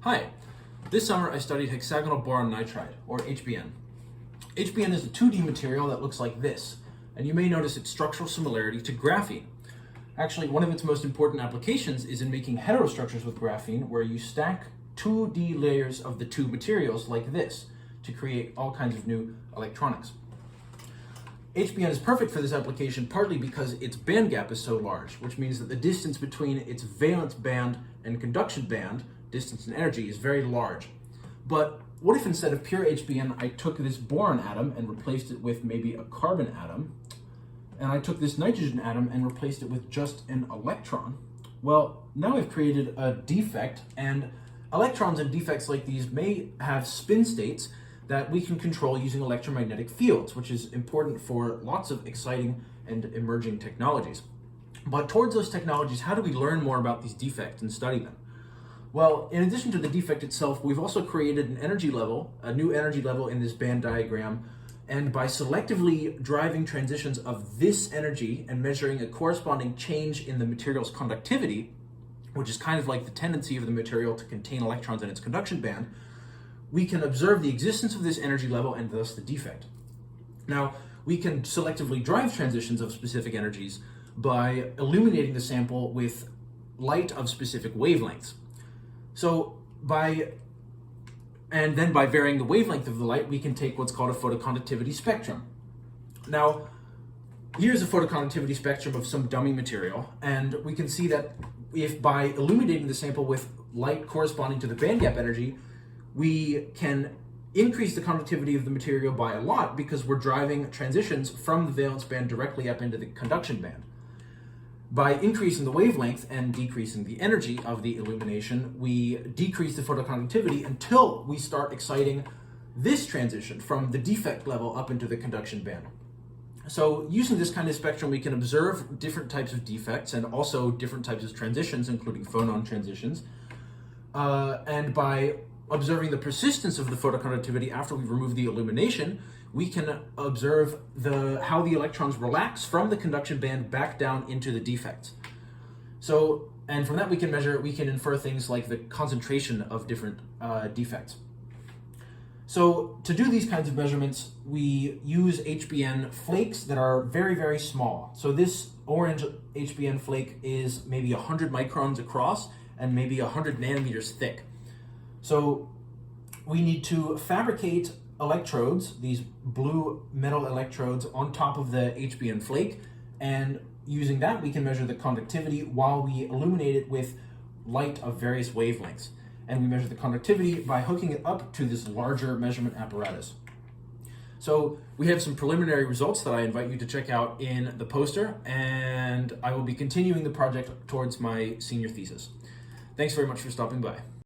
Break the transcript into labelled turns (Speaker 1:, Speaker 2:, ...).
Speaker 1: Hi, this summer I studied hexagonal boron nitride, or hBN. hBN is a 2D material that looks like this, and you may notice its structural similarity to graphene. Actually, one of its most important applications is in making heterostructures with graphene, where you stack 2D layers of the two materials like this to create all kinds of new electronics. hBN is perfect for this application partly because its band gap is so large, which means that the distance between its valence band and conduction band, distance and energy, is very large. But what if instead of pure hBN, I took this boron atom and replaced it with maybe a carbon atom, and I took this nitrogen atom and replaced it with just an electron? Well, now I've created a defect, and electrons and defects like these may have spin states that we can control using electromagnetic fields, which is important for lots of exciting and emerging technologies. But towards those technologies, how do we learn more about these defects and study them? Well, in addition to the defect itself, we've also created an energy level, a new energy level in this band diagram, and by selectively driving transitions of this energy and measuring a corresponding change in the material's conductivity, which is kind of like the tendency of the material to contain electrons in its conduction band, we can observe the existence of this energy level and thus the defect. Now, we can selectively drive transitions of specific energies by illuminating the sample with light of specific wavelengths. And then by varying the wavelength of the light, we can take what's called a photoconductivity spectrum. Now, here's a photoconductivity spectrum of some dummy material, and we can see that if by illuminating the sample with light corresponding to the band gap energy, we can increase the conductivity of the material by a lot because we're driving transitions from the valence band directly up into the conduction band. By increasing the wavelength and decreasing the energy of the illumination, we decrease the photoconductivity until we start exciting this transition from the defect level up into the conduction band. So using this kind of spectrum, we can observe different types of defects and also different types of transitions, including phonon transitions. And by observing the persistence of the photoconductivity after we remove the illumination, we can observe how the electrons relax from the conduction band back down into the defects. And from that we can infer things like the concentration of different defects. So to do these kinds of measurements, we use hBN flakes that are very, very small. So this orange hBN flake is maybe 100 microns across and maybe 100 nanometers thick. So we need to fabricate electrodes, these blue metal electrodes, on top of the hBN flake, and using that we can measure the conductivity while we illuminate it with light of various wavelengths. And we measure the conductivity by hooking it up to this larger measurement apparatus. So we have some preliminary results that I invite you to check out in the poster, and I will be continuing the project towards my senior thesis. Thanks very much for stopping by.